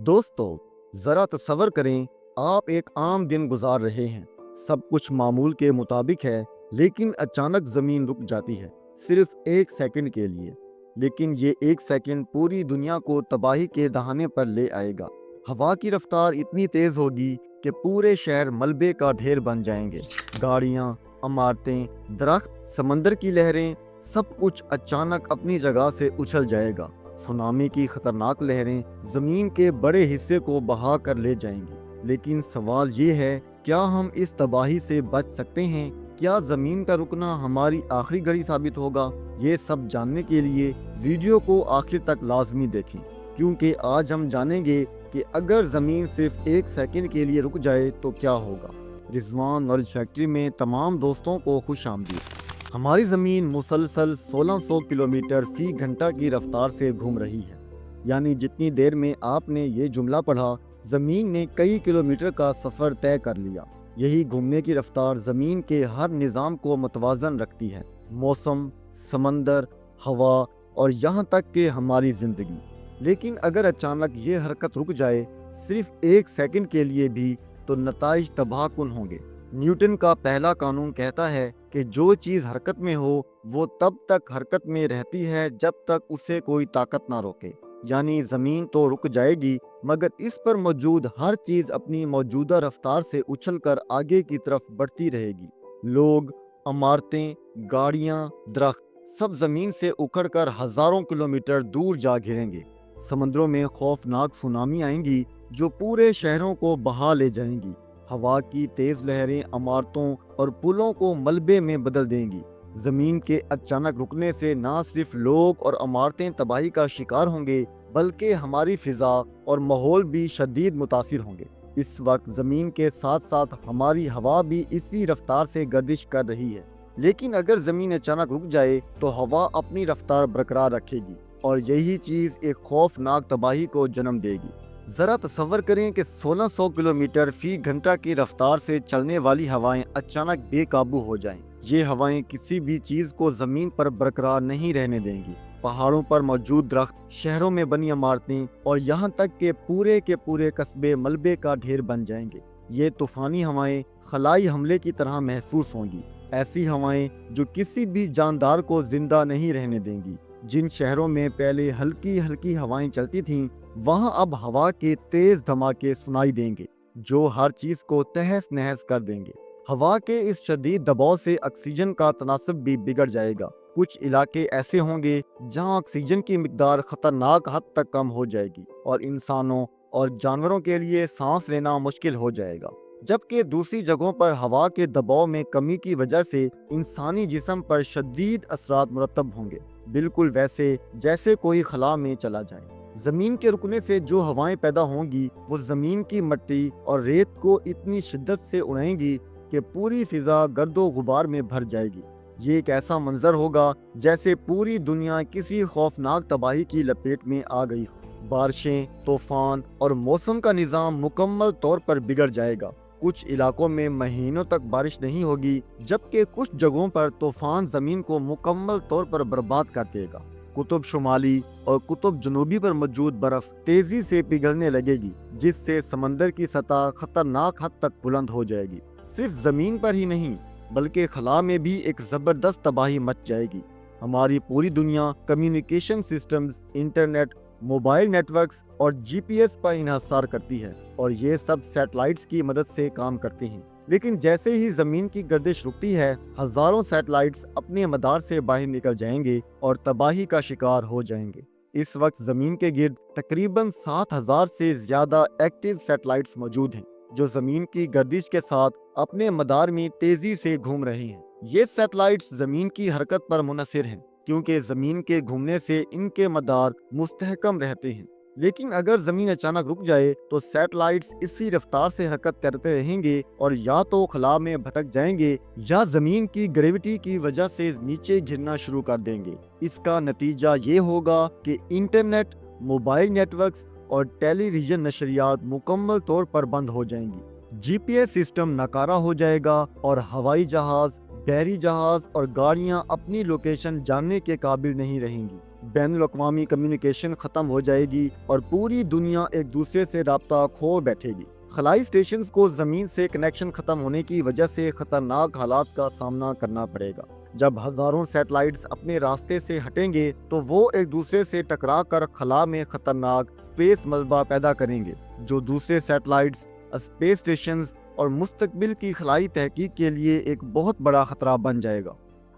दोस्तों, ज़रा तसव्वुर करें, आप एक आम दिन गुजार रहे हैं। सब कुछ मामूल के मुताबिक है, लेकिन अचानक ज़मीन रुक जाती है, सिर्फ एक सेकंड के लिए। लेकिन ये एक सेकंड पूरी दुनिया को तबाही के दहाने पर ले आएगा। हवा की रफ्तार इतनी तेज़ होगी कि पूरे शहर मलबे का ढेर बन जाएंगे। गाड़ियाँ, इमारतें, दरख्त, समंदर की लहरें, सब कुछ अचानक अपनी जगह से उछल जाएगा। सुनामी की खतरनाक लहरें जमीन के बड़े हिस्से को बहा कर ले जाएंगी। लेकिन सवाल ये है, क्या हम इस तबाही से बच सकते हैं? क्या जमीन का रुकना हमारी आखिरी घड़ी साबित होगा? ये सब जानने के लिए वीडियो को आखिर तक लाजमी देखें, क्योंकि आज हम जानेंगे कि अगर जमीन सिर्फ एक सेकंड के लिए रुक जाए तो क्या होगा। रिजवान नॉलेज फैक्ट्री में तमाम दोस्तों को खुश आमदीद। हमारी ज़मीन मुसलसल 1600 किलोमीटर फी घंटा की रफ्तार से घूम रही है। यानी जितनी देर में आपने ये जुमला पढ़ा, ज़मीन ने कई किलोमीटर का सफ़र तय कर लिया। यही घूमने की रफ्तार ज़मीन के हर निज़ाम को मतवाज़न रखती है। मौसम, समंदर, हवा और यहाँ तक कि हमारी ज़िंदगी। लेकिन अगर अचानक ये हरकत रुक जाए, सिर्फ एक सेकंड के लिए भी, तो नताइज तबाहकुन होंगे। न्यूटन का पहला कानून कहता है कि जो चीज़ हरकत में हो वो तब तक हरकत में रहती है जब तक उसे कोई ताकत ना रोके। यानी ज़मीन तो रुक जाएगी, मगर इस पर मौजूद हर चीज़ अपनी मौजूदा रफ्तार से उछलकर आगे की तरफ बढ़ती रहेगी। लोग, इमारतें, गाड़ियाँ, दरख्त, सब ज़मीन से उखड़कर हज़ारों किलोमीटर दूर जा घिरेंगे। समंदरों में खौफनाक सुनामी आएंगी जो पूरे शहरों को बहा ले जाएंगी। हवा की तेज लहरें इमारतों और पुलों को मलबे में बदल देंगी। जमीन के अचानक रुकने से ना सिर्फ लोग और इमारतें तबाही का शिकार होंगे, बल्कि हमारी फिजा और माहौल भी शदीद मुतासिर होंगे। इस वक्त जमीन के साथ साथ हमारी हवा भी इसी रफ्तार से गर्दिश कर रही है। लेकिन अगर जमीन अचानक रुक जाए तो हवा अपनी रफ्तार बरकरार रखेगी और यही चीज़ एक खौफनाक तबाही को जन्म देगी। ज़रा तसव्वुर करें कि 1600 किलोमीटर फी घंटा की रफ्तार से चलने वाली हवाएं अचानक बेकाबू हो जाएं। ये हवाएं किसी भी चीज़ को ज़मीन पर बरकरार नहीं रहने देंगी। पहाड़ों पर मौजूद दरख्त, शहरों में बनी इमारतें और यहाँ तक के पूरे कस्बे मलबे का ढेर बन जाएंगे। ये तूफ़ानी हवाएं खलाई हमले की तरह महसूस होंगी। ऐसी हवाएं जो किसी भी जानदार को जिंदा नहीं रहने देंगी। जिन शहरों में पहले हल्की हल्की हवाएं चलती थीं, वहां अब हवा के तेज धमाके सुनाई देंगे जो हर चीज को तहस नहस कर देंगे। हवा के इस शदीद दबाव से ऑक्सीजन का तनासब भी बिगड़ जाएगा। कुछ इलाके ऐसे होंगे जहां ऑक्सीजन की मिकदार खतरनाक हद तक कम हो जाएगी और इंसानों और जानवरों के लिए सांस लेना मुश्किल हो जाएगा। जबकि दूसरी जगहों पर हवा के दबाव में कमी की वजह से इंसानी जिस्म पर शदीद असरात मुरतब होंगे, बिल्कुल वैसे जैसे कोई खला में चला जाए। जमीन के रुकने से जो हवाएं पैदा होंगी वो जमीन की मिट्टी और रेत को इतनी शिद्दत से उड़ाएंगी कि पूरी फिजा गर्दो गुबार में भर जाएगी। ये एक ऐसा मंजर होगा जैसे पूरी दुनिया किसी खौफनाक तबाही की लपेट में आ गई हो। बारिशें, तूफान और मौसम का निज़ाम मुकम्मल तौर पर बिगड़ जाएगा। कुछ इलाकों में महीनों तक बारिश नहीं होगी, जबकि कुछ जगहों पर तूफान जमीन को मुकम्मल तौर पर बर्बाद कर देगा। कुतुब शुमाली और कुतुब जनूबी पर मौजूद बर्फ तेजी से पिघलने लगेगी, जिससे समंदर की सतह खतरनाक हद तक बुलंद हो जाएगी। सिर्फ जमीन पर ही नहीं, बल्कि खला में भी एक जबरदस्त तबाही मच जाएगी। हमारी पूरी दुनिया communication systems, internet, mobile networks और जीपीएस पर इन्हसार करती है और ये सब सैटेलाइट्स की मदद से काम करते हैं। लेकिन जैसे ही जमीन की गर्दिश रुकती है, हजारों सैटेलाइट्स अपने मदार से बाहर निकल जाएंगे और तबाही का शिकार हो जाएंगे। इस वक्त जमीन के गिर्द तकरीबन 7000 से ज्यादा एक्टिव सैटेलाइट्स मौजूद हैं, जो जमीन की गर्दिश के साथ अपने मदार में तेजी से घूम रहे हैं। ये सैटेलाइट्स जमीन की हरकत पर मुनसिर हैं, क्योंकि जमीन के घूमने से इनके मदार मुस्तहकम रहते हैं। लेकिन अगर जमीन अचानक रुक जाए तो सैटेलाइट्स इसी रफ्तार से हरकत करते रहेंगे और या तो खला में भटक जाएंगे या जमीन की ग्रेविटी की वजह से नीचे गिरना शुरू कर देंगे। इसका नतीजा ये होगा कि इंटरनेट, मोबाइल नेटवर्क्स और टेलीविजन नशरियात मुकम्मल तौर पर बंद हो जाएंगी। जीपीएस सिस्टम नाकारा हो जाएगा और हवाई जहाज, बहरी जहाज और गाड़ियां अपनी लोकेशन जानने के काबिल नहीं रहेंगी। بین الاقوامی کمیونیکیشن ختم ہو جائے گی اور پوری دنیا ایک دوسرے سے رابطہ کھو بیٹھے گی۔ خلائی اسٹیشنز کو زمین سے کنیکشن ختم ہونے کی وجہ سے خطرناک حالات کا سامنا کرنا پڑے گا۔ جب ہزاروں سیٹلائٹس اپنے راستے سے ہٹیں گے تو وہ ایک دوسرے سے ٹکرا کر خلا میں خطرناک اسپیس ملبہ پیدا کریں گے، جو دوسرے سیٹلائٹس، اسپیس اسٹیشنز اور مستقبل کی خلائی تحقیق کے لیے ایک بہت بڑا خطرہ بن جائے گا۔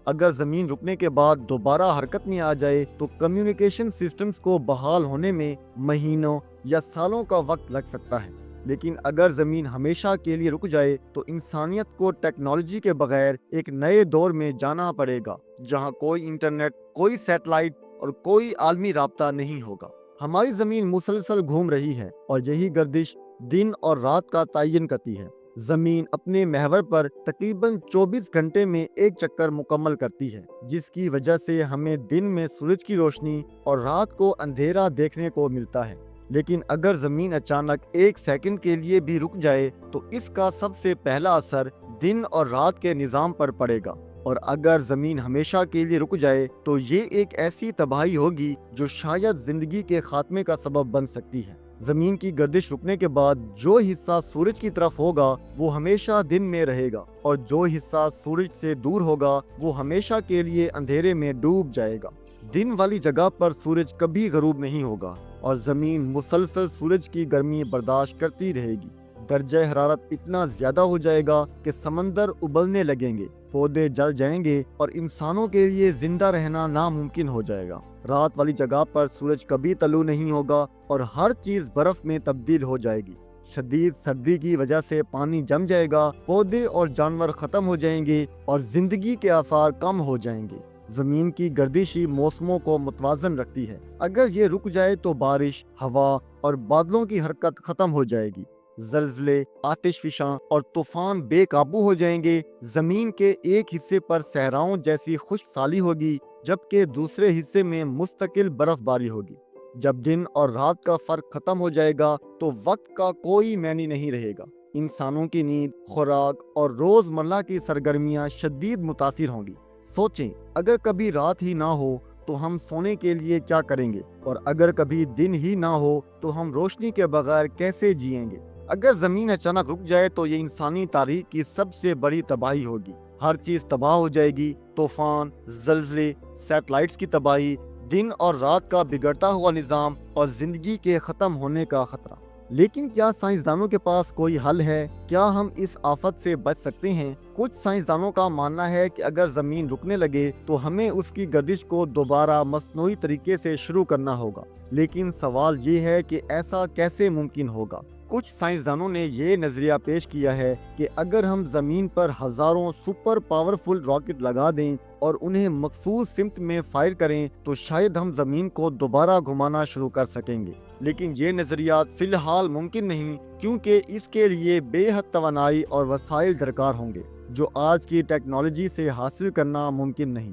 اگر زمین رکنے کے بعد دوبارہ حرکت میں آ جائے تو کمیونیکیشن سسٹمز کو بحال ہونے میں مہینوں یا سالوں کا وقت لگ سکتا ہے، لیکن اگر زمین ہمیشہ کے لیے رک جائے تو انسانیت کو ٹیکنالوجی کے بغیر ایک نئے دور میں جانا پڑے گا، جہاں کوئی انٹرنیٹ، کوئی سیٹلائٹ اور کوئی عالمی رابطہ نہیں ہوگا۔ ہماری زمین مسلسل گھوم رہی ہے اور یہی گردش دن اور رات کا تعین کرتی ہے۔ زمین اپنے محور پر تقریباً 24 گھنٹے میں ایک چکر مکمل کرتی ہے، جس کی وجہ سے ہمیں دن میں سورج کی روشنی اور رات کو اندھیرا دیکھنے کو ملتا ہے۔ لیکن اگر زمین اچانک ایک سیکنڈ کے لیے بھی رک جائے تو اس کا سب سے پہلا اثر دن اور رات کے نظام پر پڑے گا، اور اگر زمین ہمیشہ کے لیے رک جائے تو یہ ایک ایسی تباہی ہوگی جو شاید زندگی کے خاتمے کا سبب بن سکتی ہے۔ زمین کی گردش رکنے کے بعد جو حصہ سورج کی طرف ہوگا وہ ہمیشہ دن میں رہے گا، اور جو حصہ سورج سے دور ہوگا وہ ہمیشہ کے لیے اندھیرے میں ڈوب جائے گا۔ دن والی جگہ پر سورج کبھی غروب نہیں ہوگا اور زمین مسلسل سورج کی گرمی برداشت کرتی رہے گی۔ درجہ حرارت اتنا زیادہ ہو جائے گا کہ سمندر ابلنے لگیں گے، پودے جل جائیں گے اور انسانوں کے لیے زندہ رہنا ناممکن ہو جائے گا۔ رات والی جگہ پر سورج کبھی طلوع نہیں ہوگا اور ہر چیز برف میں تبدیل ہو جائے گی۔ شدید سردی کی وجہ سے پانی جم جائے گا، پودے اور جانور ختم ہو جائیں گے اور زندگی کے آثار کم ہو جائیں گے۔ زمین کی گردش ہی موسموں کو متوازن رکھتی ہے۔ اگر یہ رک جائے تو بارش، ہوا اور بادلوں کی حرکت ختم ہو جائے گی، زلزلے، آتش فشاں اور طوفان بے قابو ہو جائیں گے۔ زمین کے ایک حصے پر صحراؤں جیسی خشک سالی ہوگی، جبکہ دوسرے حصے میں مستقل برف باری ہوگی۔ جب دن اور رات کا فرق ختم ہو جائے گا تو وقت کا کوئی معنی نہیں رہے گا۔ انسانوں کی نیند، خوراک اور روزمرہ کی سرگرمیاں شدید متاثر ہوں گی۔ سوچیں، اگر کبھی رات ہی نہ ہو تو ہم سونے کے لیے کیا کریں گے؟ اور اگر کبھی دن ہی نہ ہو تو ہم روشنی کے بغیر کیسے جئیں گے؟ اگر زمین اچانک رک جائے تو یہ انسانی تاریخ کی سب سے بڑی تباہی ہوگی۔ ہر چیز تباہ ہو جائے گی، طوفان، زلزلے، سیٹلائٹس کی تباہی، دن اور رات کا بگڑتا ہوا نظام اور زندگی کے ختم ہونے کا خطرہ۔ لیکن کیا سائنسدانوں کے پاس کوئی حل ہے؟ کیا ہم اس آفت سے بچ سکتے ہیں؟ کچھ سائنسدانوں کا ماننا ہے کہ اگر زمین رکنے لگے تو ہمیں اس کی گردش کو دوبارہ مصنوعی طریقے سے شروع کرنا ہوگا۔ لیکن سوال یہ ہے کہ ایسا کیسے ممکن ہوگا؟ کچھ سائنسدانوں نے یہ نظریہ پیش کیا ہے کہ اگر ہم زمین پر ہزاروں سپر پاورفل راکٹ لگا دیں اور انہیں مخصوص سمت میں فائر کریں تو شاید ہم زمین کو دوبارہ گھمانا شروع کر سکیں گے۔ لیکن یہ نظریات فی الحال ممکن نہیں، کیونکہ اس کے لیے بے حد توانائی اور وسائل درکار ہوں گے جو آج کی ٹیکنالوجی سے حاصل کرنا ممکن نہیں۔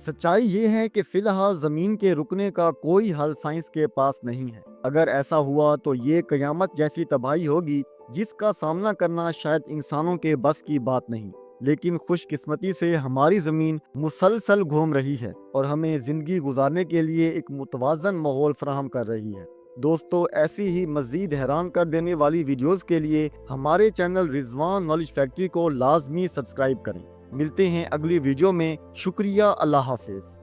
سچائی یہ ہے کہ فی الحال زمین کے رکنے کا کوئی حل سائنس کے پاس نہیں ہے۔ اگر ایسا ہوا تو یہ قیامت جیسی تباہی ہوگی جس کا سامنا کرنا شاید انسانوں کے بس کی بات نہیں۔ لیکن خوش قسمتی سے ہماری زمین مسلسل گھوم رہی ہے اور ہمیں زندگی گزارنے کے لیے ایک متوازن ماحول فراہم کر رہی ہے۔ دوستو، ایسی ہی مزید حیران کر دینے والی ویڈیوز کے لیے ہمارے چینل رضوان نالج فیکٹری کو لازمی سبسکرائب کریں۔ ملتے ہیں اگلی ویڈیو میں۔ شکریہ، اللہ حافظ۔